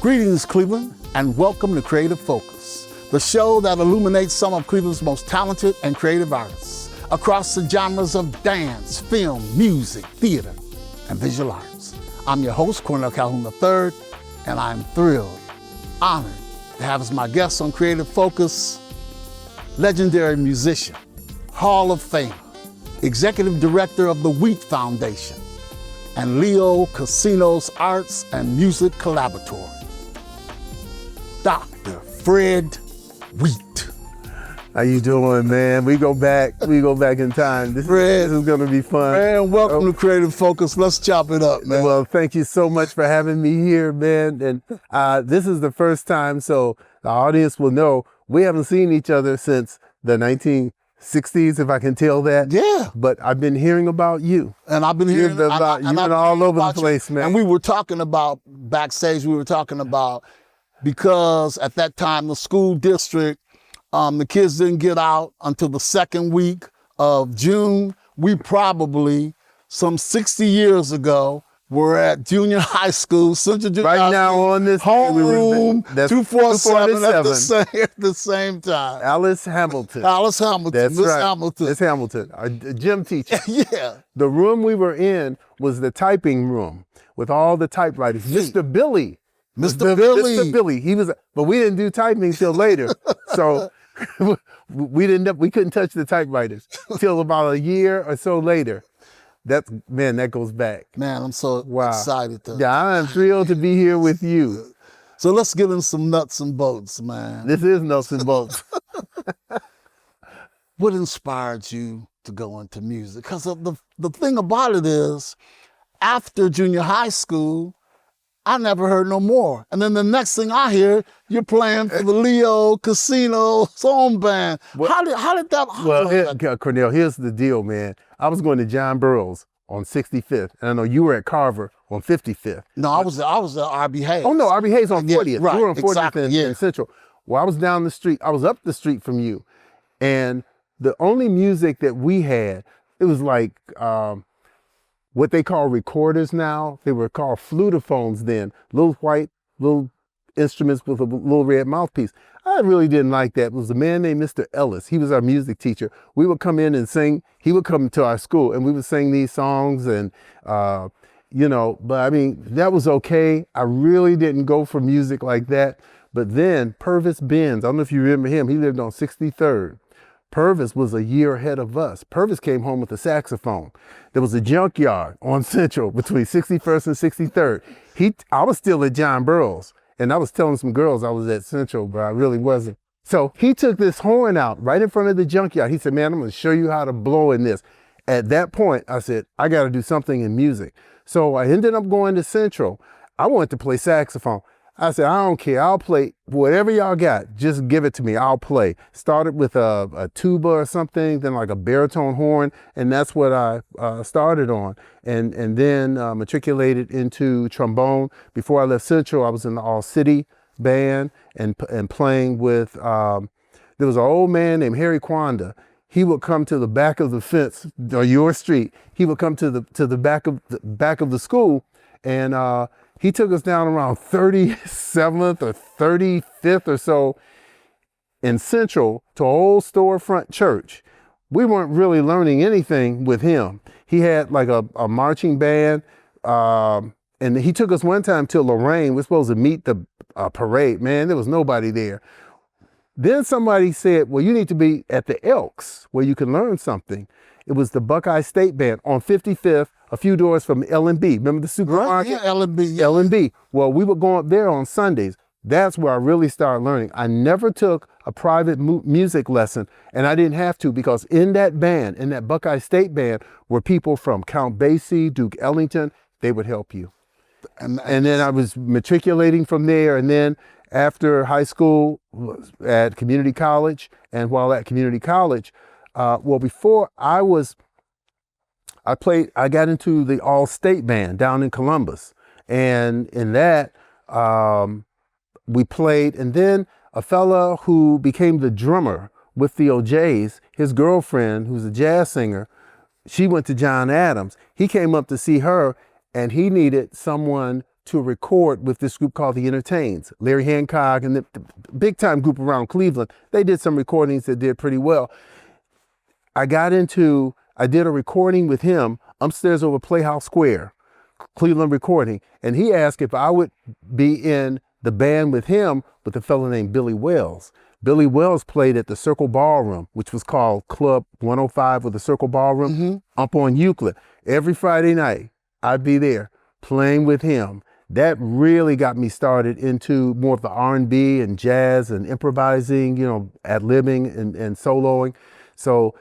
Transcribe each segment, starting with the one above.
Greetings, Cleveland, and welcome to Creative Focus, the show that illuminates some of Cleveland's most talented and creative artists across the genres of dance, film, music, theater, and visual arts. I'm your host, Cornell Calhoun III, and I'm thrilled, honored to have as my guest on Creative Focus, legendary musician, Hall of Famer, Executive Director of the Wheatt Foundation, and Leo Casino's Arts and Music Collaboratory, Dr. Fred Wheatt. How you doing, man? We go back in time. This is gonna be fun. Man, welcome to Creative Focus. Let's chop it up, man. Well, thank you so much for having me here, man. And this is the first time, so the audience will know we haven't seen each other since the 1960s, if I can tell that. Yeah. But I've been hearing about you. And I've been hearing about you. You've been all over the place, man. And we were talking about, backstage, because at that time, the school district, the kids didn't get out until the second week of June. We probably, some 60 years ago, were at junior high school, Central Junior High Right now on this homeroom, 247 at the same time. Alice Hamilton. Alice Hamilton. That's Miss right. Hamilton. Miss Hamilton, our gym teacher. Yeah. The room we were in was the typing room with all the typewriters. Mr. Billy. Mr. Billy. Mr. Billy. He was, but we didn't do typing till later. So we couldn't touch the typewriters till about a year or so later. That goes back. Man, I'm so excited. Yeah, I'm thrilled to be here with you. So let's get in some nuts and bolts, man. This is nuts and bolts. What inspired you to go into music? Because the thing about it is, after junior high school, I never heard no more. And then the next thing I hear, you're playing for the Leo Casino Song Band. Well, how did that? Cornell, here's the deal, man. I was going to John Burroughs on 65th, and I know you were at Carver on 55th. No, I was at RB Hayes. Oh no, RB Hayes on 40th. Right, you were on 40th exactly, in Central. Well, I was down the street. I was up the street from you, and the only music that we had, it was like what they call recorders now. They were called flutophones then. Little instruments with a little red mouthpiece. I really didn't like that. It was a man named Mr. Ellis. He was our music teacher. We would come in and sing. He would come to our school and we would sing these songs and, but I mean, that was okay. I really didn't go for music like that. But then Purvis Benz, I don't know if you remember him. He lived on 63rd. Purvis was a year ahead of us. Purvis came home with a saxophone. There was a junkyard on Central between 61st and 63rd. I was still at John Burroughs. And I was telling some girls I was at Central, but I really wasn't. So he took this horn out right in front of the junkyard. He said, man, I'm gonna show you how to blow in this. At that point, I said, I gotta do something in music. So I ended up going to Central. I wanted to play saxophone. I said, I don't care, I'll play whatever y'all got, just give it to me, I'll play. Started with a tuba or something, then like a baritone horn, and that's what I started on. And then matriculated into trombone. Before I left Central, I was in the All City band and playing with, there was an old man named Harry Kwanda. He would come to the back of the fence, or your street. He would come to the back of the school, and he took us down around 37th or 35th or so in Central to an old storefront church. We weren't really learning anything with him. He had like a marching band, and he took us one time to Lorraine. We're supposed to meet the parade. Man, there was nobody there. Then somebody said, well, you need to be at the Elks where you can learn something. It was the Buckeye State Band on 55th, a few doors from L&B. Remember the supermarket? Right, yeah, L&B. Yeah. L&B. Well, we would go up there on Sundays. That's where I really started learning. I never took a private music lesson, and I didn't have to, because in that band, in that Buckeye State Band, were people from Count Basie, Duke Ellington. They would help you. And then I was matriculating from there, and then after high school at community college, and while at community college, before I got into the all-state band down in Columbus. And in that, we played. And then a fella who became the drummer with the O'Jays, his girlfriend, who's a jazz singer, she went to John Adams. He came up to see her, and he needed someone to record with this group called the Entertains. Larry Hancock and the big time group around Cleveland, they did some recordings that did pretty well. I did a recording with him upstairs over Playhouse Square, Cleveland recording, and he asked if I would be in the band with him with a fellow named Billy Wells. Billy Wells played at the Circle Ballroom, which was called Club 105 with the Circle Ballroom, up on Euclid. Every Friday night, I'd be there playing with him. That really got me started into more of the R&B and jazz and improvising, ad-libbing and soloing. So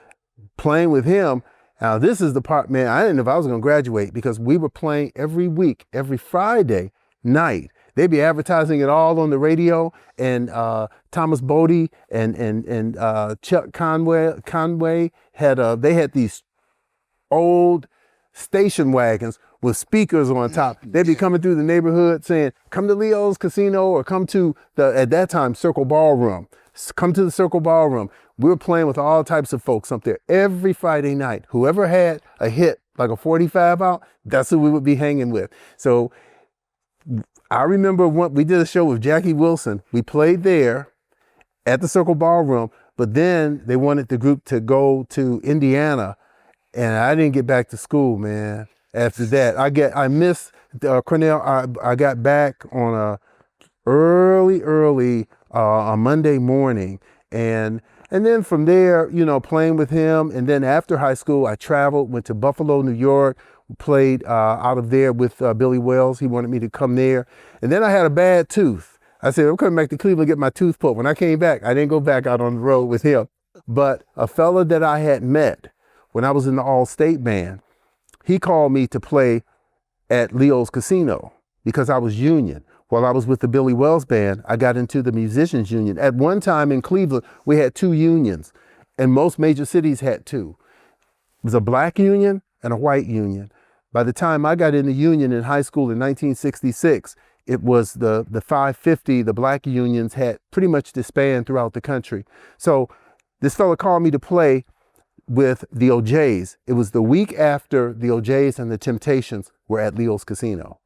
playing with him, now this is the part, man, I didn't know if I was gonna graduate because we were playing every week, every Friday night. They'd be advertising it all on the radio, and Thomas Bodie and Chuck Conway had these old station wagons with speakers on top. They'd be coming through the neighborhood saying, come to Leo's Casino or come to at that time, Circle Ballroom. Come to the Circle Ballroom. We were playing with all types of folks up there every Friday night. Whoever had a hit, like a 45 out, that's who we would be hanging with. So I remember we did a show with Jackie Wilson. We played there at the Circle Ballroom, but then they wanted the group to go to Indiana, and I didn't get back to school, man. After that, I missed Cornell. I got back on a early a Monday morning, and then from there, playing with him. And then after high school, I traveled, went to Buffalo, New York, played out of there with Billy Wells. He wanted me to come there. And then I had a bad tooth. I said, I'm coming back to Cleveland to get my tooth pulled. When I came back, I didn't go back out on the road with him. But a fella that I had met when I was in the All-State band, he called me to play at Leo's Casino because I was union. While I was with the Billy Wells band, I got into the musicians union. At one time in Cleveland, we had two unions, and most major cities had two. It was a black union and a white union. By the time I got in the union in high school in 1966, it was the 550, the black unions had pretty much disbanded throughout the country. So this fella called me to play with the O'Jays. It was the week after the O'Jays and the Temptations were at Leo's Casino.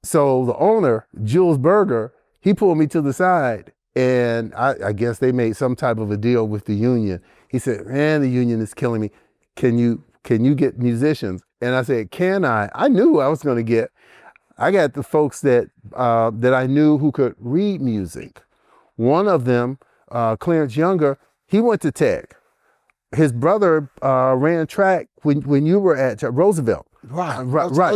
So the owner, Jules Berger, he pulled me to the side, and I guess they made some type of a deal with the union. He said, man, the union is killing me. Can you get musicians? And I said, can I? I knew who I was going to get. I got the folks that I knew who could read music. One of them, Clarence Younger, he went to Tech. His brother ran track when you were at Roosevelt. Right.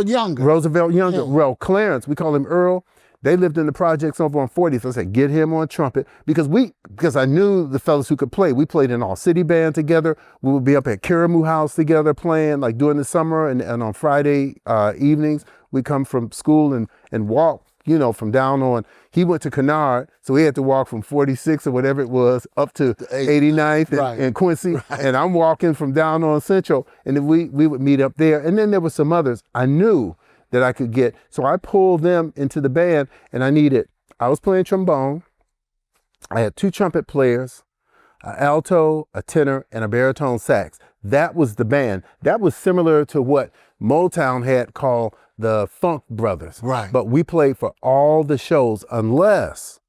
Younger. Roosevelt Younger. Yeah. Well, Clarence, we call him Earl. They lived in the projects over on 40th. So I said, get him on trumpet because I knew the fellas who could play. We played in all city band together. We would be up at Karamu House together playing like during the summer and on Friday evenings. We come from school and walk, from down on, he went to Kennard, so he had to walk from 46 or whatever it was up to 89th and Quincy. Right. And I'm walking from down on Central, and then we would meet up there. And then there were some others I knew that I could get. So I pulled them into the band, and I was playing trombone. I had two trumpet players, an alto, a tenor, and a baritone sax. That was the band. That was similar to what Motown had called the Funk Brothers. Right. But we played for all the shows unless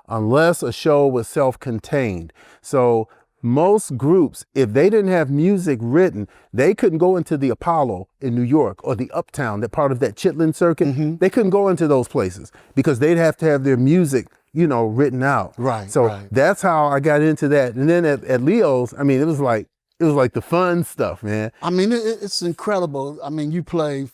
a show was self-contained. So most groups, if they didn't have music written, they couldn't go into the Apollo in New York or the Uptown, that part of that Chitlin circuit. Mm-hmm. They couldn't go into those places because they'd have to have their music, written out. Right. So that's how I got into that. And then at Leo's, it was like the fun stuff, man. It's incredible. You play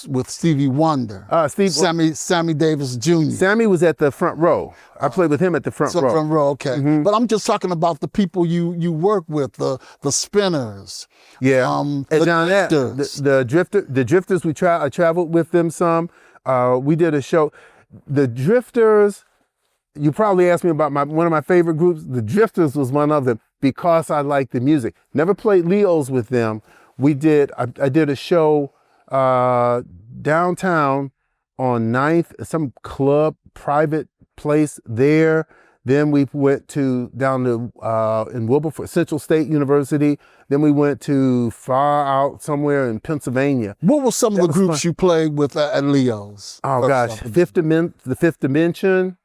with Stevie Wonder, Sammy Davis Jr. Sammy was at the front row. I played with him at the front row. Front row, okay. Mm-hmm. But I'm just talking about the people you work with, the Spinners. Yeah, the Drifters. I traveled with them some. We did a show. The Drifters. You probably asked me about one of my favorite groups. The Drifters was one of them because I liked the music. Never played Leo's with them. I did a show downtown on 9th, some club, private place there. Then we went down to in Wilberforce, Central State University. Then we went to far out somewhere in Pennsylvania. What were some of the groups you played with at Leo's? Oh gosh, the Fifth Dimension,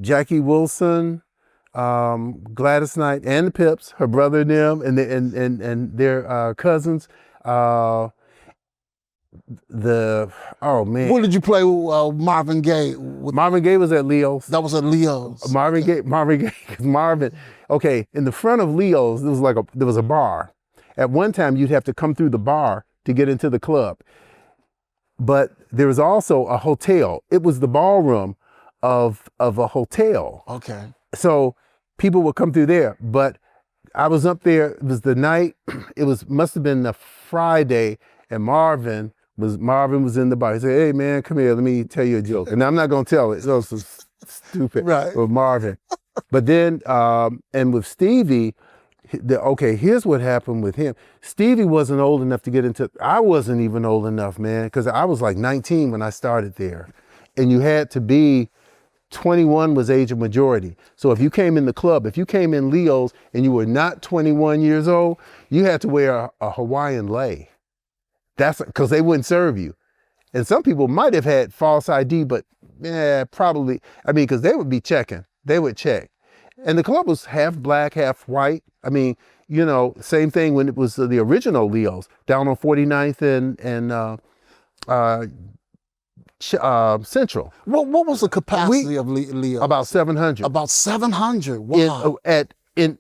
Jackie Wilson, Gladys Knight, and the Pips, her brother and them, and their cousins. What did you play with Marvin Gaye? Marvin Gaye was at Leo's. That was at Leo's. Marvin Gaye, because Marvin. Okay, in the front of Leo's, there was a bar. At one time, you'd have to come through the bar to get into the club. But there was also a hotel. It was the ballroom of a hotel. Okay. So people would come through there. But I was up there. It was the night. Must have been a Friday, and Marvin was in the bar. He said, "Hey man, come here. Let me tell you a joke." And I'm not gonna tell it. It was so stupid. Right. With Marvin. But then, and with Stevie, here's what happened with him. Stevie wasn't old enough to get into. I wasn't even old enough, man, because I was like 19 when I started there, and you had to be 21 was age of majority. So if you came in the club, if you came in Leo's and you were not 21 years old, you had to wear a Hawaiian lei. That's because they wouldn't serve you. And some people might have had false ID, but probably, because they would be checking. They would check. And the club was half black, half white. Same thing when it was the original Leo's down on 49th and Central. What was the capacity of Leo's? About 700. About 700. Wow.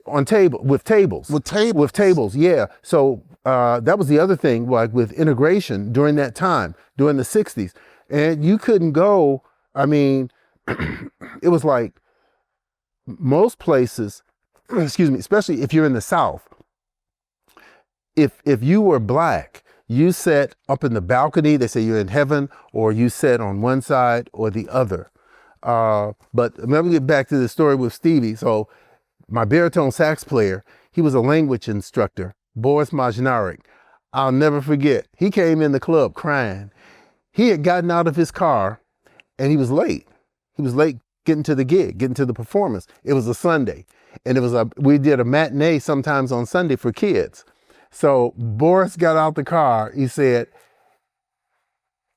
On tables. With tables, yeah. So that was the other thing, like with integration during that time, during the 60s. And you couldn't go, it was like most places, excuse me, especially if you're in the South, if you were black, you sat up in the balcony, they say you're in heaven, or you sat on one side or the other. But let me get back to the story with Stevie. So my baritone sax player, he was a language instructor, Boris Majnarek. I'll never forget. He came in the club crying. He had gotten out of his car and he was late. He was late getting to the gig, getting to the performance. It was a Sunday. And we did a matinee sometimes on Sunday for kids. So Boris got out the car, he said,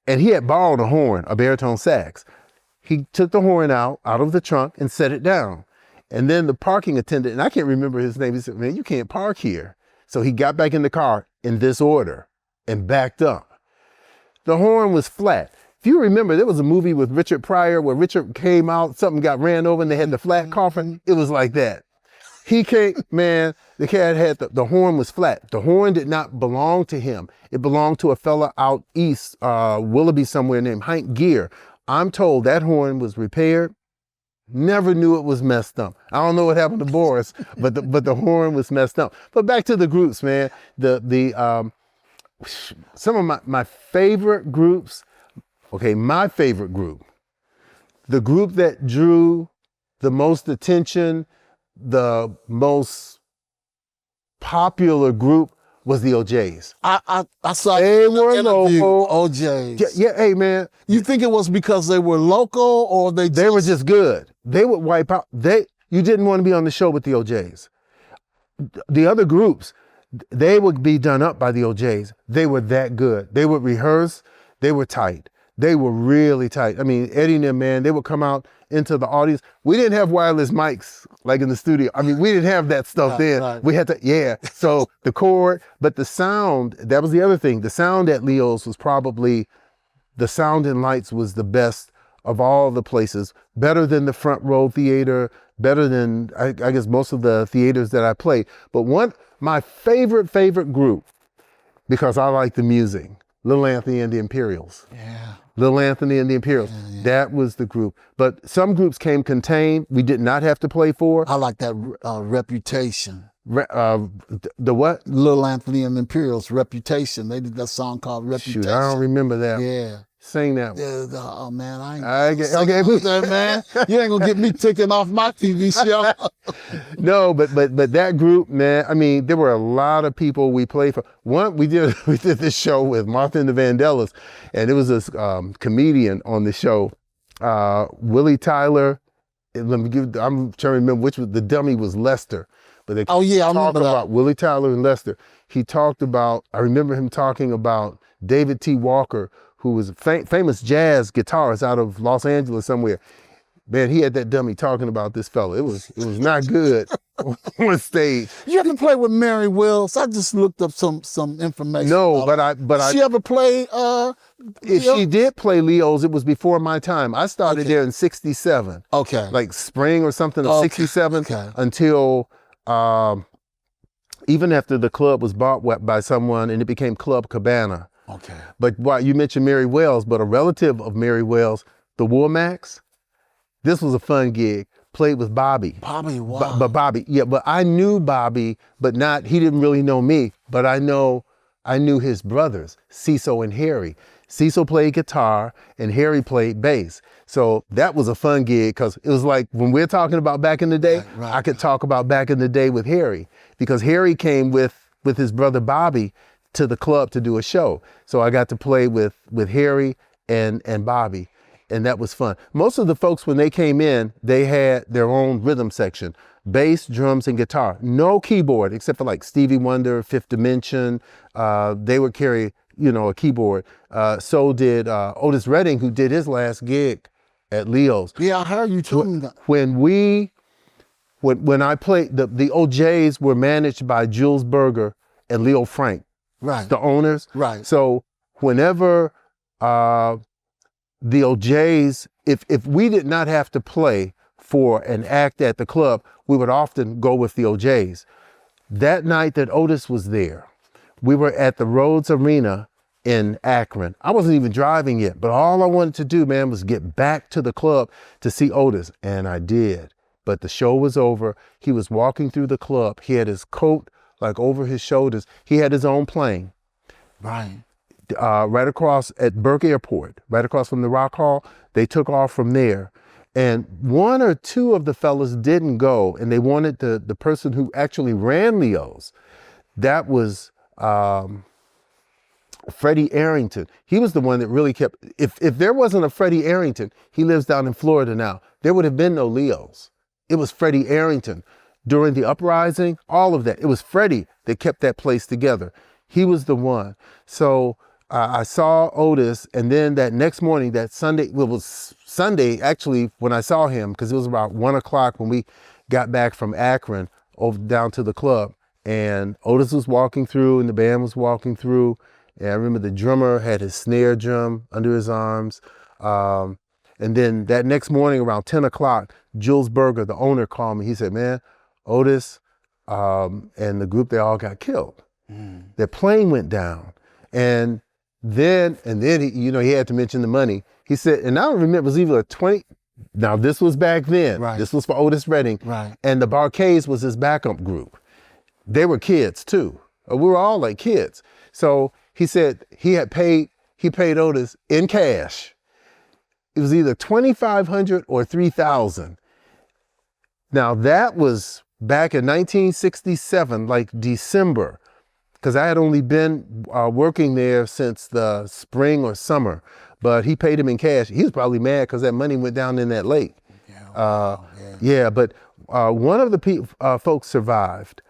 and he had borrowed a horn, a baritone sax. He took the horn out of the trunk and set it down. And then the parking attendant, and I can't remember his name, he said, "Man, you can't park here." So he got back in the car in this order and backed up. The horn was flat. If you remember, there was a movie with Richard Pryor where Richard came out, something got ran over and they had the flat coffin. It was like that. He came, man, the cat had, the horn was flat. The horn did not belong to him. It belonged to a fella out east, Willoughby somewhere named Hank Gear. I'm told that horn was repaired. Never knew it was messed up. I don't know what happened to Boris, but the horn was messed up. But back to the groups, man. Some of my favorite groups. Okay, my favorite group, the group that drew the most attention, the most popular group was the OJs. I saw they were local. OJs. Yeah, hey man. You think it was because they were local or they were just good? They would wipe out. You didn't want to be on the show with the OJs. The other groups, they would be done up by the OJs. They were that good. They would rehearse. They were tight. They were really tight. Eddie and them, man, they would come out into the audience. We didn't have wireless mics like in the studio. We didn't have that stuff then. Right. We had to, yeah. So the chord, but the sound, that was the other thing. The sound at Leo's was probably, the sound and lights was the best of all the places. Better than the front row theater, better than, I guess, most of the theaters that I played. But my favorite group, because I like the music, Little Anthony and the Imperials. Yeah. Little Anthony and the Imperials. Yeah. That was the group. But some groups came contained. We did not have to play for. I like that Reputation. The what? Little Anthony and the Imperials, Reputation. They did that song called Reputation. Shoot, I don't remember that. Yeah. Sing that one. Yeah, oh man, that, man. You ain't gonna get me taken off my TV show. No, but that group, man. There were a lot of people we played for. We did this show with Martha and the Vandellas, and it was this comedian on the show, Willie Tyler, I'm trying to remember which was, the dummy was Lester. But they Oh yeah, I remember that. about Willie Tyler and Lester. He talked about, I remember him talking about David T. Walker, who was a famous jazz guitarist out of Los Angeles somewhere. Man, he had that dummy talking about this fella. It was not good on stage. You ever play with Mary Wells? I just looked up some information. No, She ever play? If she did play Leo's, it was before my time. I started there in '67. Okay. Like spring or something of '67 until even after the club was bought by someone and it became Club Cabana. Okay. But you mentioned Mary Wells, but a relative of Mary Wells, the Woolmacks. This was a fun gig. Played with Bobby. Bobby, wow. But Bobby, yeah, but I knew Bobby, but he didn't really know me, but I knew his brothers, Cecil and Harry. Cecil played guitar and Harry played bass. So that was a fun gig because it was like when we're talking about back in the day, I could talk about back in the day with Harry because Harry came with his brother Bobby to the club to do a show. So I got to play with Harry and Bobby. And that was fun. Most of the folks, when they came in, they had their own rhythm section, bass, drums, and guitar. No keyboard, except for like Stevie Wonder, Fifth Dimension. They would carry, a keyboard. So did Otis Redding, who did his last gig at Leo's. Yeah, I heard you told me that. When I played, the OJs were managed by Jules Berger and Leo Frank. Right. The owners. Right. So whenever the OJs, if we did not have to play for an act at the club, we would often go with the OJs. That night that Otis was there, we were at the Rhodes Arena in Akron. I wasn't even driving yet, but all I wanted to do, man, was get back to the club to see Otis, and I did. But the show was over. He was walking through the club. He had his coat like over his shoulders. He had his own plane. Right. Right across at Burke Airport, right across from the Rock Hall. They took off from there. And one or two of the fellas didn't go, and they wanted the person who actually ran Leo's. That was Freddie Arrington. He was the one that really kept, if there wasn't a Freddie Arrington, he lives down in Florida now, there would have been no Leo's. It was Freddie Arrington. During the uprising, all of that, it was Freddie that kept that place together. He was the one. So I saw Otis, and then that next morning, that Sunday, well, it was Sunday actually when I saw him, because it was about 1 o'clock when we got back from Akron over down to the club, and Otis was walking through and the band was walking through, and I remember the drummer had his snare drum under his arms, and then that next morning around 10 o'clock, Jules Berger, the owner, called me. He said, man, Otis and the group, they all got killed. Their plane went down, and then he had to mention the money. He said, and I don't remember, it was either a 20, now this was back then. Right. This was for Otis Redding. Right. And the Barcades was his backup group. They were kids too. We were all like kids. So he said he paid Otis in cash. It was either $2,500 or $3,000. Now that was back in 1967, like December, because I had only been working there since the spring or summer, but he paid him in cash. He was probably mad because that money went down in that lake. Yeah, but one of the folks survived,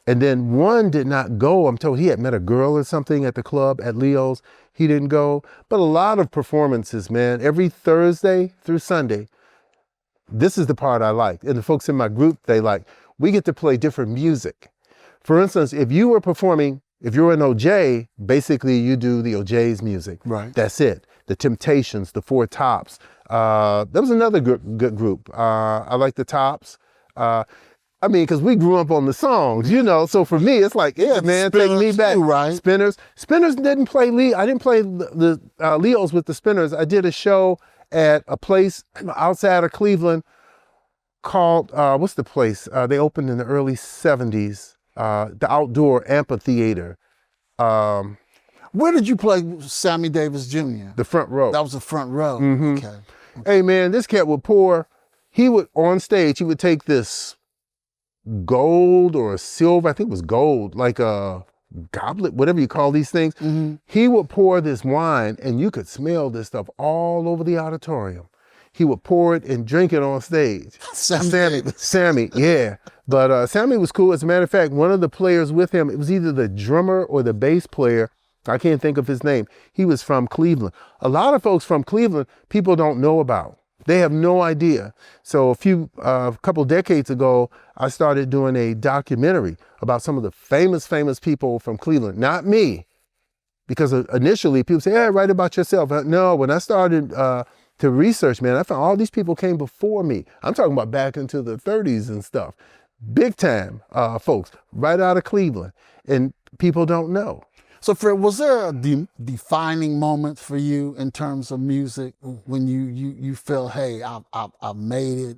and then one did not go. I'm told he had met a girl or something at the club at Leo's. He didn't go, but a lot of performances, man. Every Thursday through Sunday, this is the part I like, and the folks in my group, they like, we get to play different music. For instance, if you were performing, if you're an OJ, basically you do the OJ's music. Right. That's it. The Temptations, the Four Tops. That was another good group. I like the Tops. I mean, because we grew up on the songs, so for me, it's like, yeah, man, take me back. Too, right? Spinners didn't play I didn't play the Leo's with the Spinners. I did a show at a place outside of Cleveland called, what's the place? They opened in the early 70s. The outdoor amphitheater. Where did you play Sammy Davis Jr.? The front row. That was the front row. Mm-hmm. Okay. Hey man, this cat would on stage, he would take this gold or a silver, I think it was gold, like a goblet, whatever you call these things. Mm-hmm. He would pour this wine and you could smell this stuff all over the auditorium. he would pour it and drink it on stage. Sammy, yeah. But Sammy was cool. As a matter of fact, one of the players with him, it was either the drummer or the bass player. I can't think of his name. He was from Cleveland. A lot of folks from Cleveland, people don't know about. They have no idea. So a couple decades ago, I started doing a documentary about some of the famous people from Cleveland. Not me, because initially people say, hey, write about yourself. No, when I started to research, man, I found all these people came before me. I'm talking about back into the 30s and stuff. Big time folks, right out of Cleveland. And people don't know. So Fred, was there a defining moment for you in terms of music when you felt, hey, I've made it?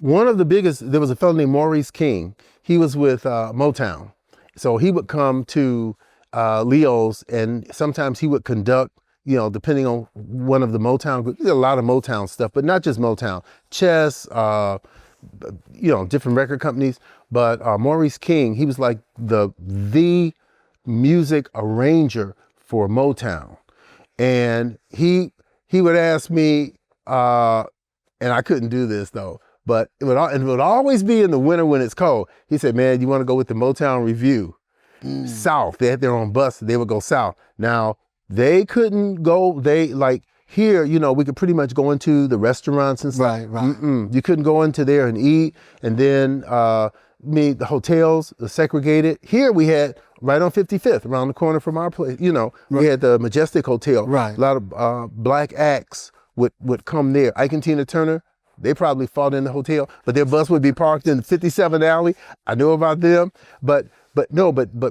One of the biggest, there was a fellow named Maurice King. He was with Motown. So he would come to Leo's, and sometimes he would conduct, you know, depending on one of the Motown groups. There's a lot of Motown stuff, but not just Motown. Chess, you know, different record companies. But Maurice King, he was like the music arranger for Motown. And he would ask me, and I couldn't do this though, but it would always be in the winter when it's cold. He said, man, you want to go with the Motown Review? South. They had their own bus. They would go south. Now, they couldn't go, here, you know, we could pretty much go into the restaurants and stuff. Right. You couldn't go into there and eat. And then the hotels segregated. Here we had right on 55th, around the corner from our place, you know, we had the Majestic Hotel. Right. A lot of black acts would come there. Ike and Tina Turner, they probably fought in the hotel, but their bus would be parked in 57th Alley. I knew about them, but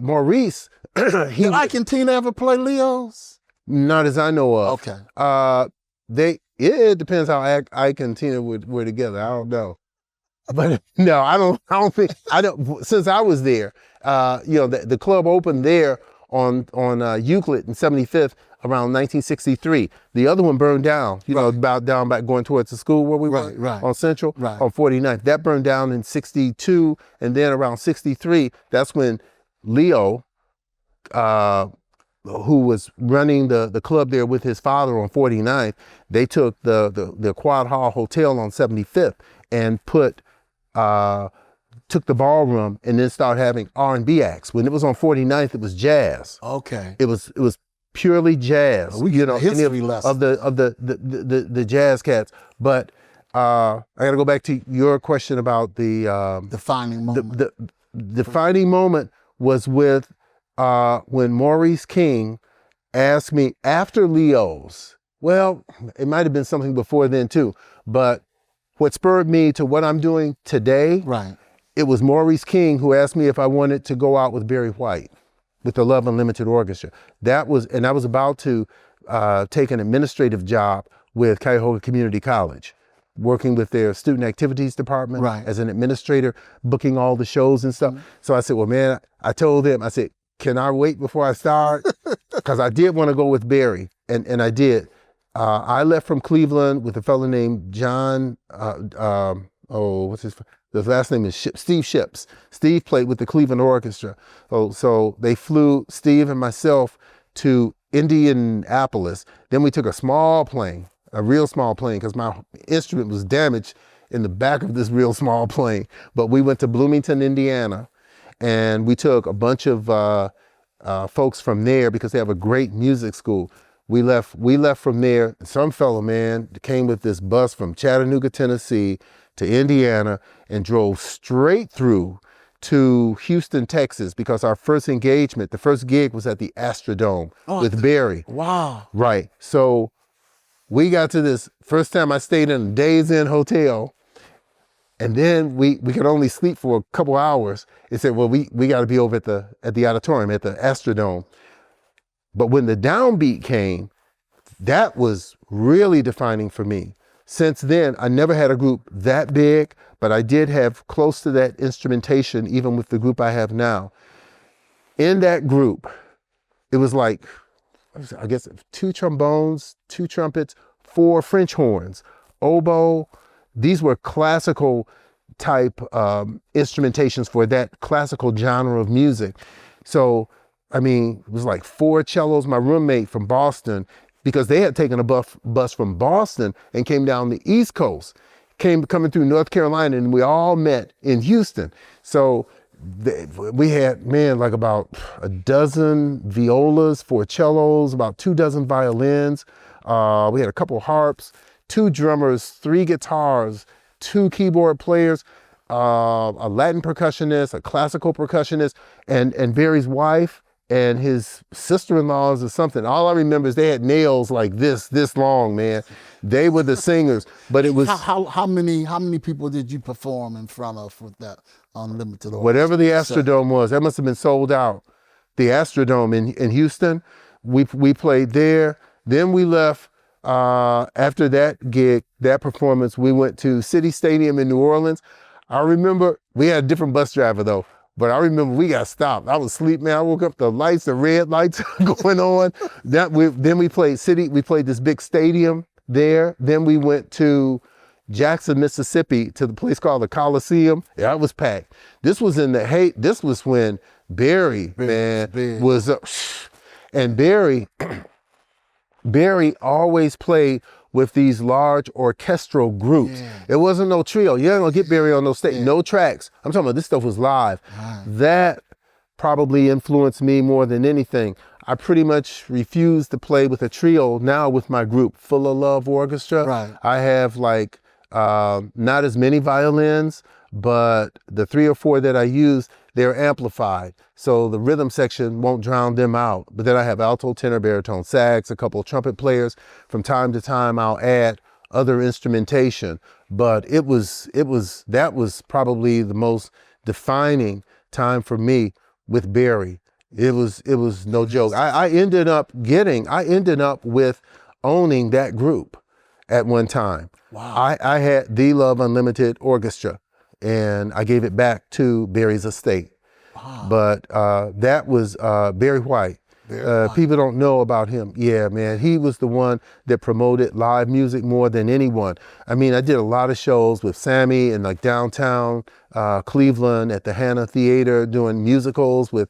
Maurice, Did Ike and Tina ever play Leo's? Not as I know of. Okay. It depends how Ike and Tina were together. I don't know. But no, I don't think, since I was there, you know, the club opened there on Euclid and 75th around 1963. The other one burned down, you know, about down back going towards the school where we were on Central, on 49th. That burned down in 62, and then around 63, that's when Leo, who was running the club there with his father on 49th, they took the Quad Hall Hotel on 75th and took the ballroom and then started having R&B acts. When it was on 49th, it was jazz. Okay. It was purely jazz. You know, history of the jazz cats. But I got to go back to your question about the defining moment. The defining moment was with when Maurice King asked me after Leo's. Well, it might have been something before then too, but what spurred me to what I'm doing today, it was Maurice King who asked me if I wanted to go out with Barry White, with the Love Unlimited Orchestra. I was about to take an administrative job with Cuyahoga Community College, working with their student activities department as an administrator, booking all the shows and stuff. So I said, well, man, I told them, I said, can I wait before I start? Because I did want to go with Barry, and I did. I left from Cleveland with a fellow named John, what's his last name is Steve Ships. Steve played with the Cleveland Orchestra. So they flew Steve and myself to Indianapolis. Then we took a small plane, a real small plane, because my instrument was damaged in the back of this real small plane. But we went to Bloomington, Indiana, and we took a bunch of folks from there because they have a great music school. We left from there. Some fellow, man, came with this bus from Chattanooga, Tennessee to Indiana and drove straight through to Houston, Texas, because our first engagement, the first gig was at the Astrodome with Barry. Wow. Right. So we got to this, first time I stayed in a Days Inn hotel, and then we could only sleep for a couple hours. It said, well, we got to be over at the auditorium, at the Astrodome. But when the downbeat came, that was really defining for me. Since then, I never had a group that big, but I did have close to that instrumentation, even with the group I have now. In that group, it was like, I guess 2 trombones, 2 trumpets, 4 French horns, oboe. These were classical type instrumentations for that classical genre of music. So, I mean, it was like 4 cellos. My roommate from Boston, because they had taken a bus from Boston and came down the East Coast, coming through North Carolina, and we all met in Houston. So we had, man, like about a dozen violas, 4 cellos, about 2 dozen violins. We had a couple harps, 2 drummers, 3 guitars, 2 keyboard players, a Latin percussionist, a classical percussionist, and Barry's wife and his sister-in-laws or something. All I remember is they had nails like this long, man. They were the singers, but it was... How many people did you perform in front of with that unlimited orchestra? Whatever the Astrodome was, that must have been sold out. The Astrodome in Houston, we played there. Then we left, after that gig, that performance, we went to City Stadium in New Orleans. I remember, we had a different bus driver though, but I remember we got stopped. I was asleep, man. I woke up, the red lights going on. Then we played this big stadium there. Then we went to Jackson, Mississippi, to the place called the Coliseum. Yeah, it was packed. This was this was when Barry, was up. And Barry always played with these large orchestral groups. Yeah. It wasn't no trio. You ain't gonna get Barry on no stage, no tracks. I'm talking about this stuff was live. Right. That probably influenced me more than anything. I pretty much refuse to play with a trio now with my group, Full of Love Orchestra. Right. I have like, not as many violins, but the 3 or 4 that I use, they're amplified. So the rhythm section won't drown them out. But then I have alto, tenor, baritone, sax, a couple of trumpet players. From time to time, I'll add other instrumentation. But that was probably the most defining time for me with Barry. It was no joke. I ended up with owning that group at one time. Wow. I had the Love Unlimited Orchestra, and I gave it back to Barry's estate. Wow. But that was Barry Wheatt. People don't know about him. Yeah, man, he was the one that promoted live music more than anyone. I mean, I did a lot of shows with Sammy in like downtown Cleveland at the Hannah Theater, doing musicals with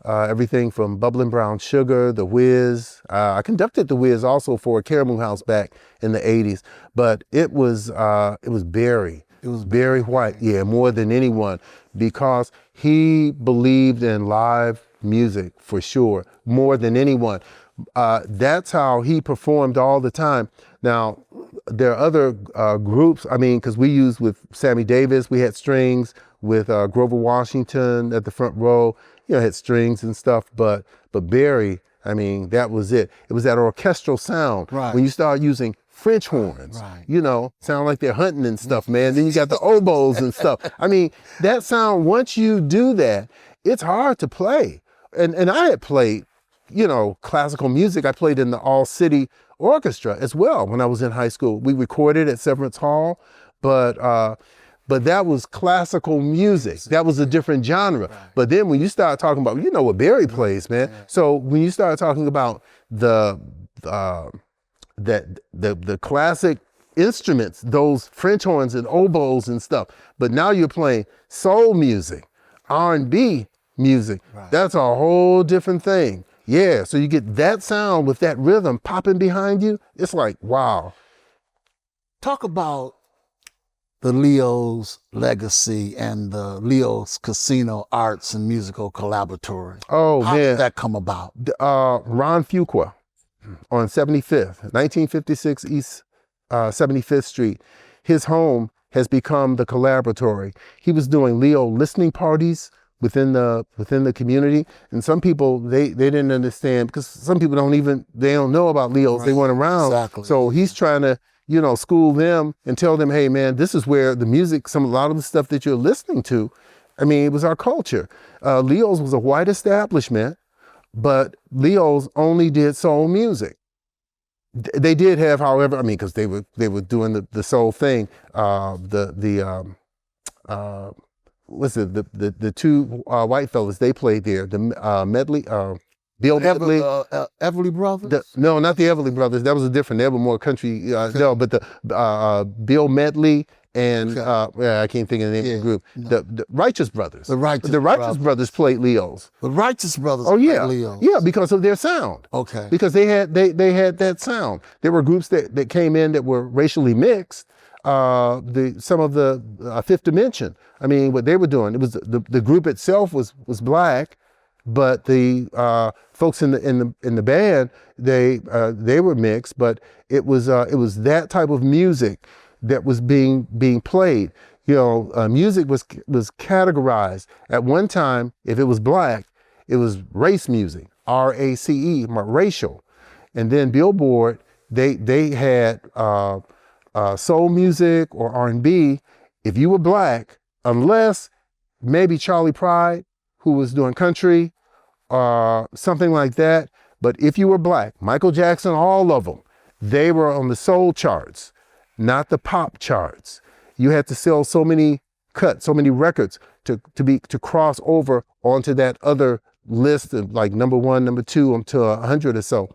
everything from Bubbling Brown Sugar, The Wiz. I conducted The Wiz also for a Caramel House back in the 80s. But it was Barry. It was Barry Wheatt, yeah, more than anyone, because he believed in live music for sure, more than anyone. That's how he performed all the time. Now, there are other groups, I mean, because we used with Sammy Davis, we had strings with Grover Washington at the front row, had strings and stuff, but Barry, I mean, that was it. It was that orchestral sound. Right. When you start using French horns, sound like they're hunting and stuff, man. Then you got the oboes and stuff. I mean, that sound, once you do that, it's hard to play. And I had played, classical music. I played in the All-City Orchestra as well when I was in high school. We recorded at Severance Hall, but that was classical music. That was a different genre. Right. But then when you start talking about, what Barry plays, man. Yeah. So when you start talking about the classic instruments, those French horns and oboes and stuff, but now you're playing soul music, R&B music. Right. That's a whole different thing. Yeah, so you get that sound with that rhythm popping behind you. It's like, wow. Talk about the Leo's legacy and the Leo's Casino Arts and Musical Collaboratory. Oh, How man. did that come about? Ron Fuqua on 75th, 1956 East 75th Street. His home has become the Collaboratory. He was doing Leo listening parties within the community, and some people they didn't understand, because some people they don't know about Leos. Right. They weren't around. Exactly. So he's trying to school them and tell them, hey man, this is where the music, a lot of the stuff that you're listening to, I mean, it was our culture. Leo's was a white establishment, but Leo's only did soul music. They did have, however, I mean, because they were doing the soul thing. The two white fellas, they played there. The Medley, Bill Medley. Everly Brothers? No, not the Everly Brothers. That was a different. They were more country. No, but the Bill Medley and I can't think of the name of the group. No. The Righteous Brothers. The Righteous Brothers played Leos. The Righteous Brothers yeah, played Leos. yeah, because of their sound. Okay. Because they had that sound. There were groups that came in that were racially mixed. Some of the Fifth Dimension. I mean, what they were doing, it was the group itself was black, but the folks in the band, they were mixed, but it was that type of music that was being played. You know, music was categorized at one time. If it was black, it was race music, RACE, racial, and then Billboard they had soul music or R&B. If you were black, unless maybe Charlie Pride, who was doing country, something like that. But if you were black, Michael Jackson, all of them, they were on the soul charts, not the pop charts. You had to sell so many cuts, so many records to cross over onto that other list of like number 1, number 2, up to 100 or so.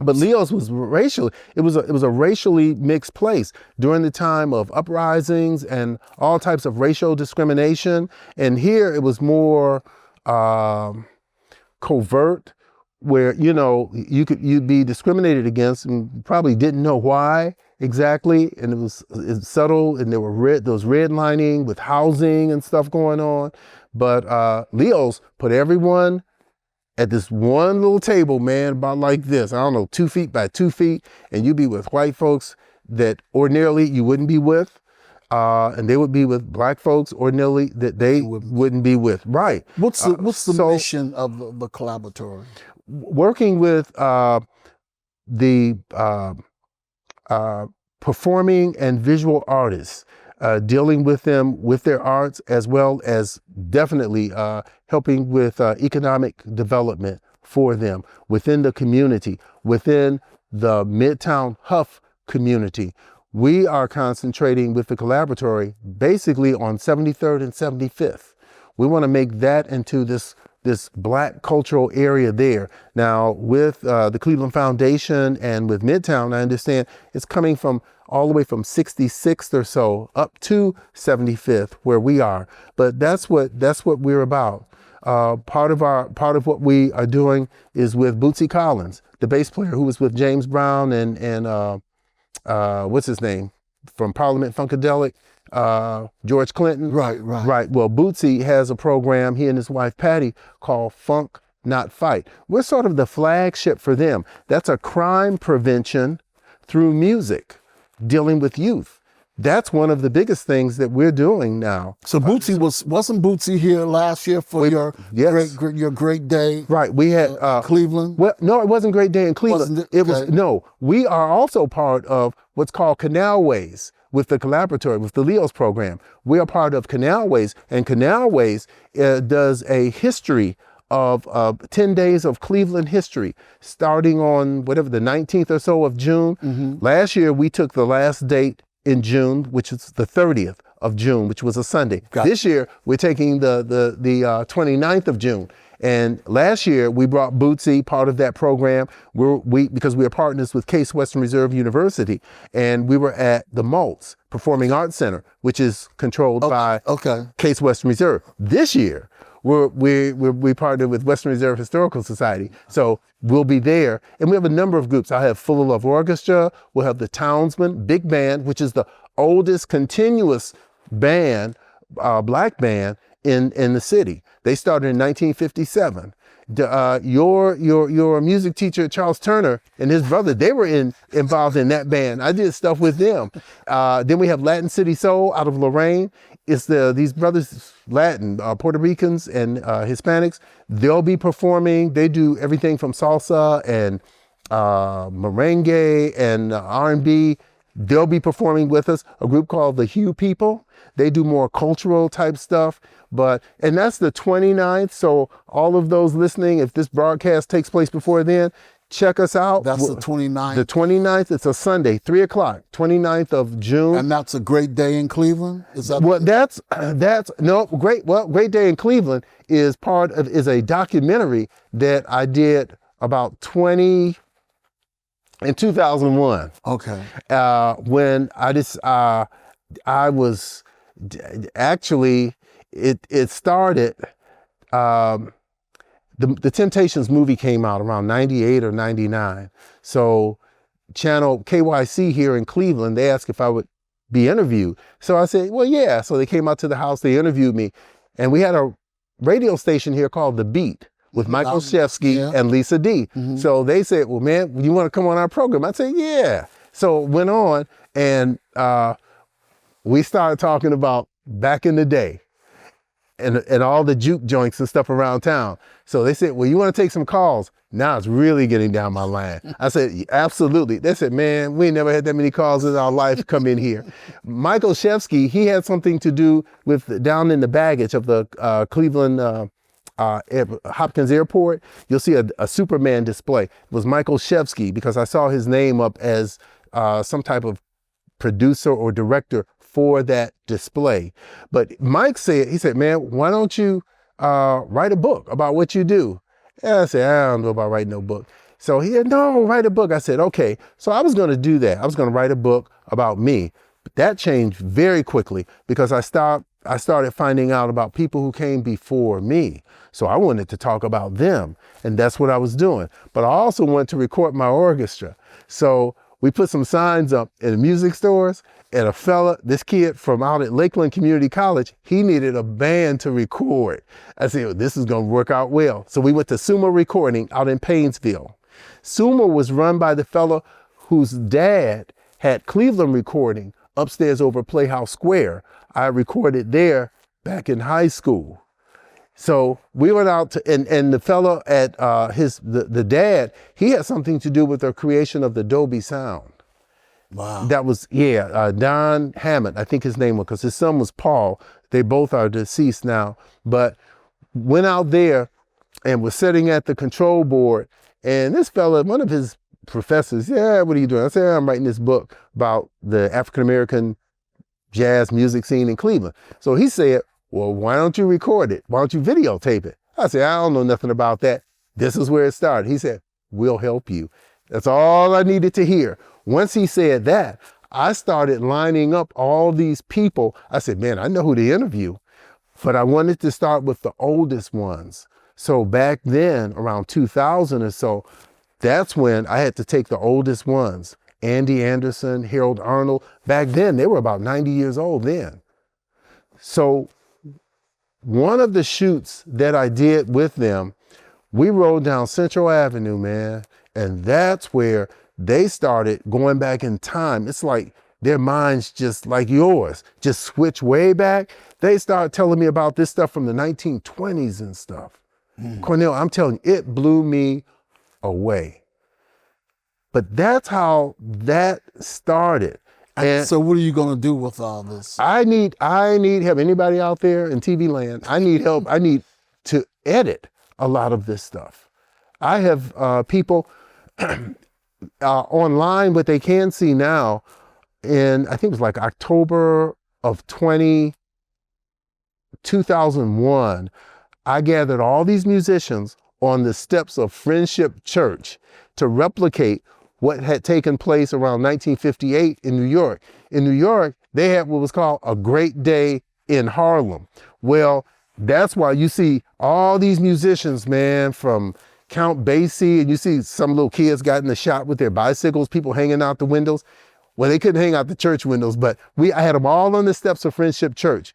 But Leo's was racial. It was a racially mixed place during the time of uprisings and all types of racial discrimination. And here it was more covert, where you'd be discriminated against and probably didn't know why exactly. And it was subtle, and there were those redlining with housing and stuff going on. But Leo's put everyone at this one little table, man, about like this, I don't know, 2 feet by 2 feet, and you'd be with white folks that ordinarily you wouldn't be with, and they would be with black folks ordinarily that they wouldn't be with. Right. What's the mission of the collaboratory? Working with the performing and visual artists, dealing with them with their arts, as well as definitely helping with economic development for them within the community, within the Midtown Huff community. We are concentrating with the collaboratory basically on 73rd and 75th. We want to make that into this black cultural area there. Now with the Cleveland Foundation and with Midtown, I understand it's coming from all the way from 66th or so up to 75th where we are. But that's what we're about. Part of what we are doing is with Bootsy Collins, the bass player who was with James Brown and what's his name from Parliament Funkadelic, George Clinton. Right. Well, Bootsy has a program, he and his wife Patty, called Funk Not Fight. We're sort of the flagship for them. That's a crime prevention through music, dealing with youth. That's one of the biggest things that we're doing now. So Bootsy wasn't Bootsy here last year for your great day? Right. We had Cleveland. Well, no, it wasn't Great Day in Cleveland. It was no. We are also part of what's called Canal Ways with the collaboratory, with the Leo's program. We are part of Canal Ways, and Canal Ways does a history of 10 days of Cleveland history, starting on whatever the 19th or so of June. Mm-hmm. Last year we took the last date in June, which is the 30th of June, which was a Sunday. This year, we're taking the 29th of June. And last year, we brought Bootsy, part of that program, because we are partners with Case Western Reserve University, and we were at the Maltz Performing Arts Center, which is controlled by Case Western Reserve. This year, we partnered with Western Reserve Historical Society. So we'll be there. And we have a number of groups. I have Full of Love Orchestra. We'll have the Townsmen Big Band, which is the oldest continuous band, black band in the city. They started in 1957. Your music teacher, Charles Turner, and his brother, they were involved in that band. I did stuff with them. Then we have Latin City Soul out of Lorraine. It's these brothers, Latin, Puerto Ricans and Hispanics. They'll be performing. They do everything from salsa and merengue and R&B. They'll be performing with us. A group called the Hue People. They do more cultural type stuff. And that's the 29th. So all of those listening, if this broadcast takes place before then, check us out. That's the 29th? The 29th, it's a Sunday, 3 o'clock, 29th of June. And that's a great day in Cleveland? Is that Great Day in Cleveland is a documentary that I did about in 2001. Okay. When I just, I was actually, it started, the Temptations movie came out around 98 or 99. So channel KYC here in Cleveland, they asked if I would be interviewed. So I said, well, yeah. So they came out to the house, they interviewed me. And we had a radio station here called The Beat with Michael Shevsky and Lisa D. So they said, well, man, you want to come on our program? I said, yeah. So it went on, and we started talking about back in the day and all the juke joints and stuff around town. So they said, well, you want to take some calls? Now it's really getting down my line. I said, absolutely. They said, man, we ain't never had that many calls in our life come in here. Michael Shevsky, he had something to do with down in the baggage of the Cleveland Hopkins Airport. You'll see a Superman display. It was Michael Shevsky, because I saw his name up as some type of producer or director for that display. But Mike said, he said, man, why don't you write a book about what you do? And I said, I don't know about writing no book. So he said, no, write a book. I said, okay. So I was going to do that. I was going to write a book about me. But that changed very quickly, because I started finding out about people who came before me. So I wanted to talk about them, and that's what I was doing. But I also wanted to record my orchestra. So we put some signs up in the music stores, and a fella, this kid from out at Lakeland Community College, he needed a band to record. I said, well, this is going to work out well. So we went to Suma Recording out in Painesville. Suma was run by the fella whose dad had Cleveland Recording upstairs over Playhouse Square. I recorded there back in high school. So we went out to, and the fellow at the dad, he had something to do with the creation of the Dolby Sound. Wow. That was, Don Hammond, I think his name was, because his son was Paul. They both are deceased now. But went out there and was sitting at the control board. And this fella, one of his professors, yeah, what are you doing? I said, I'm writing this book about the African-American jazz music scene in Cleveland. So he said, well, why don't you record it? Why don't you videotape it? I said, I don't know nothing about that. This is where it started. He said, we'll help you. That's all I needed to hear. Once he said that, I started lining up all these people. I said, man, I know who to interview, but I wanted to start with the oldest ones. So back then, around 2000 or so, that's when I had to take the oldest ones. Andy Anderson, Harold Arnold. Back then, they were about 90 years old then. So one of the shoots that I did with them, we rode down Central Avenue, man, and that's where they started going back in time. It's like their minds, just like yours, just switch way back. They started telling me about this stuff from the 1920s and stuff. Cornell, I'm telling you, it blew me away. But that's how that started. And so what are you going to do with all this? I need help. Anybody out there in TV land, I need help. I need to edit a lot of this stuff. I have people online, what they can see now, in, I think it was like October of 2001, I gathered all these musicians on the steps of Friendship Church to replicate what had taken place around 1958 in New York. In New York, they had what was called a Great Day in Harlem. Well, that's why you see all these musicians, man, from Count Basie, and you see some little kids got in the shot with their bicycles, people hanging out the windows. Well, they couldn't hang out the church windows, but I had them all on the steps of Friendship Church.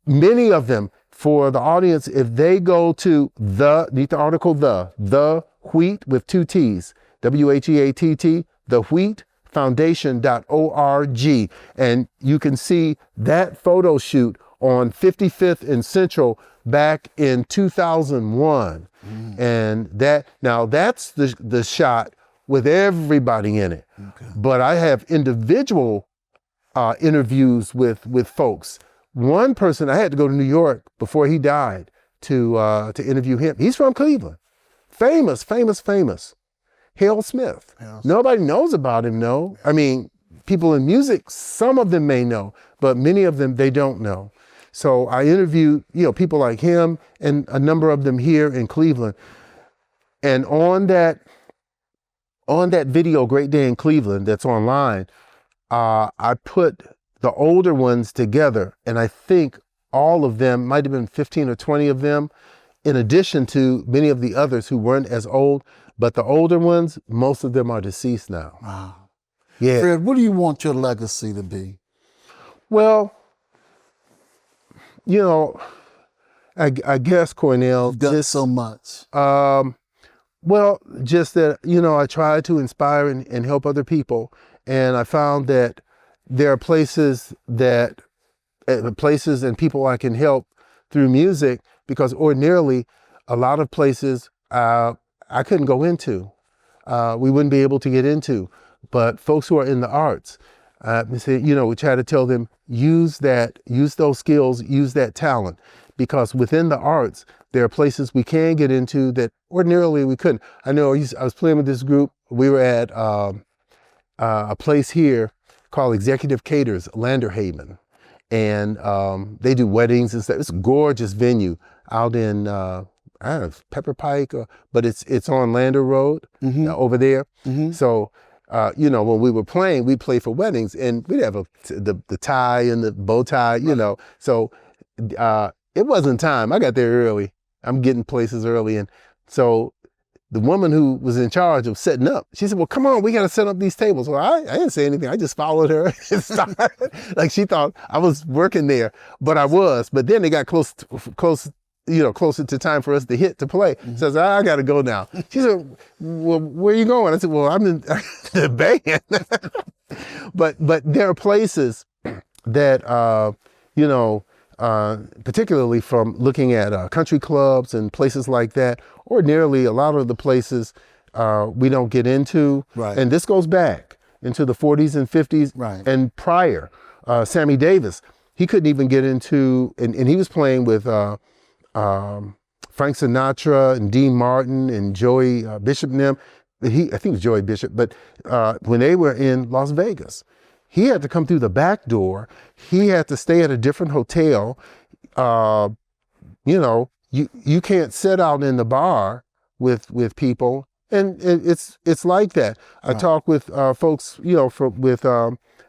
Many of them, for the audience, if they go to the article, the Wheatt with 2 T's, W-H-E-A-T-T, the Wheatt Foundation.org, and you can see that photo shoot on 55th and Central back in 2001. And that's the shot with everybody in it. Okay. But I have individual interviews with folks. One person, I had to go to New York before he died to interview him. He's from Cleveland. Famous. Hale Smith. Nobody knows about him, no. I mean, people in music, some of them may know, but many of them, they don't know. So I interviewed, people like him and a number of them here in Cleveland. And on that video, Great Day in Cleveland, that's online, I put the older ones together, and I think all of them, might have been 15 or 20 of them, in addition to many of the others who weren't as old, but the older ones, most of them are deceased now. Wow. Yeah. Fred, what do you want your legacy to be? Well, you know, I guess, Cornell, You've done so much. Well, just that, I try to inspire and help other people. And I found that there are places and people I can help through music, because ordinarily a lot of places I couldn't go into. We wouldn't be able to get into. But folks who are in the arts, we try to tell them, use those skills, use that talent, because within the arts, there are places we can get into that ordinarily we couldn't. I know I was playing with this group. We were at a place here called Executive Caters, Landerhaven. And they do weddings and stuff. It's a gorgeous venue out in, I don't know, Pepper Pike, but it's on Lander Road over there. Mm-hmm. So, when we were playing, we'd play for weddings, and we'd have the tie and the bow tie, right. So it wasn't time. I got there early. I'm getting places early. And so the woman who was in charge of setting up, she said, well, come on, we got to set up these tables. Well, I didn't say anything. I just followed her and started. Like, she thought I was working there, but I was. But then they got closer to time for us to play. Mm-hmm. So I said, I got to go now. She said, well, where are you going? I said, well, I'm in the band. But there are places that, particularly from looking at country clubs and places like that, ordinarily a lot of the places we don't get into. Right. And this goes back into the 40s and 50s right. and prior. Sammy Davis, he couldn't even get into, and he was playing with Frank Sinatra and Dean Martin and Joey Bishop and them. I think it was Joey Bishop, but when they were in Las Vegas, he had to come through the back door. He had to stay at a different hotel. You can't sit out in the bar with people, and it's like that. Right. I talk with folks, with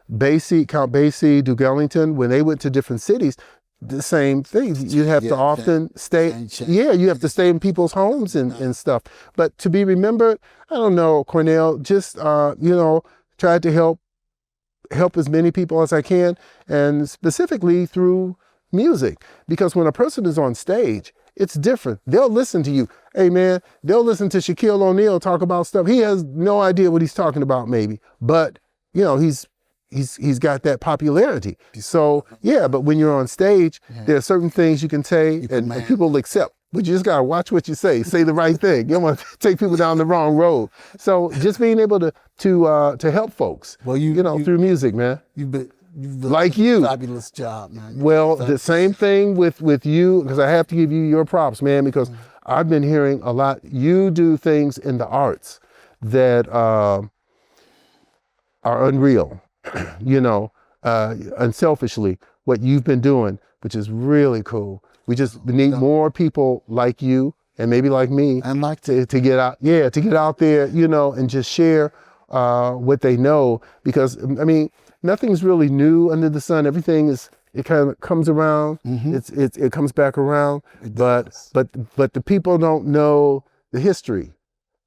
Basie, Count Basie, Duke Ellington, when they went to different cities. The same thing. You have to often stay. Yeah, you have to stay in people's homes and stuff. But to be remembered, I don't know, Cornell. Just try to help as many people as I can, and specifically through music. Because when a person is on stage, it's different. They'll listen to you. Hey man, they'll listen to Shaquille O'Neal talk about stuff. He has no idea what he's talking about maybe, but he's got that popularity. So yeah, but when you're on stage, there are certain things you can say and people will accept. But you just gotta watch what you say. Say the right thing. You don't want to take people down the wrong road. So just being able to help folks. Well, through music, man. You've been like you. Fabulous job, man. Well, the same thing with you, because I have to give you your props, man, because I've been hearing a lot. You do things in the arts that are unreal. Unselfishly, what you've been doing, which is really cool. We just need more people like you and maybe like me and like to get out. Yeah, to get out there, and just share what they know, because nothing's really new under the sun. Everything it kind of comes around. Mm-hmm. It comes back around. But the people don't know the history.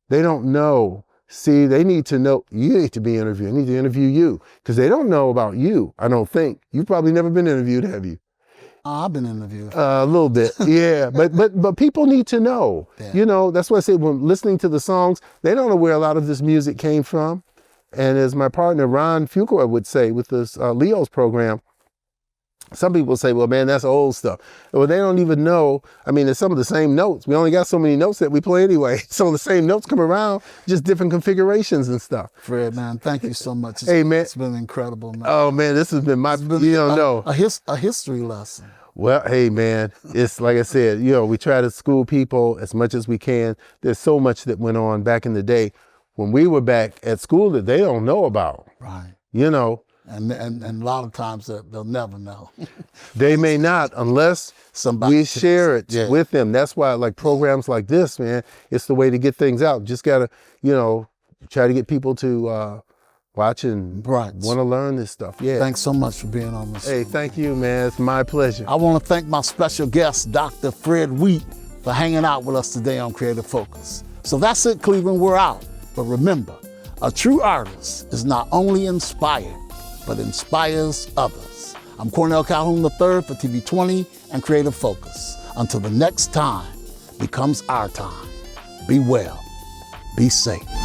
They don't know. See, they need to know. You need to be interviewed. I need to interview you, because they don't know about you. I don't think you've probably never been interviewed, have you? I've been interviewed. A little bit, yeah. but people need to know. Yeah. That's why I say when listening to the songs, they don't know where a lot of this music came from. And as my partner Ron Fuqua would say with this Leo's program, some people say, well, man, that's old stuff. Well, they don't even know. It's some of the same notes. We only got so many notes that we play anyway. So the same notes come around, just different configurations and stuff. Fred, man, thank you so much. Hey, man. It's been incredible, man. Oh, man, this has been a history lesson. Well, hey, man, it's like I said, we try to school people as much as we can. There's so much that went on back in the day when we were back at school that they don't know about. Right. And a lot of times they'll never know. They may not, unless we share it with them. That's why programs like this, man, it's the way to get things out. Just gotta, try to get people to watch and Right. want to learn this stuff. Yeah. Thanks so much for being on this. Hey, thank you, man. It's my pleasure. I want to thank my special guest, Dr. Fred Wheatt, for hanging out with us today on Creative Focus. So that's it, Cleveland, we're out. But remember, a true artist is not only inspired, but inspires others. I'm Cornell Calhoun III for TV20 and Creative Focus. Until the next time becomes our time, be well, be safe.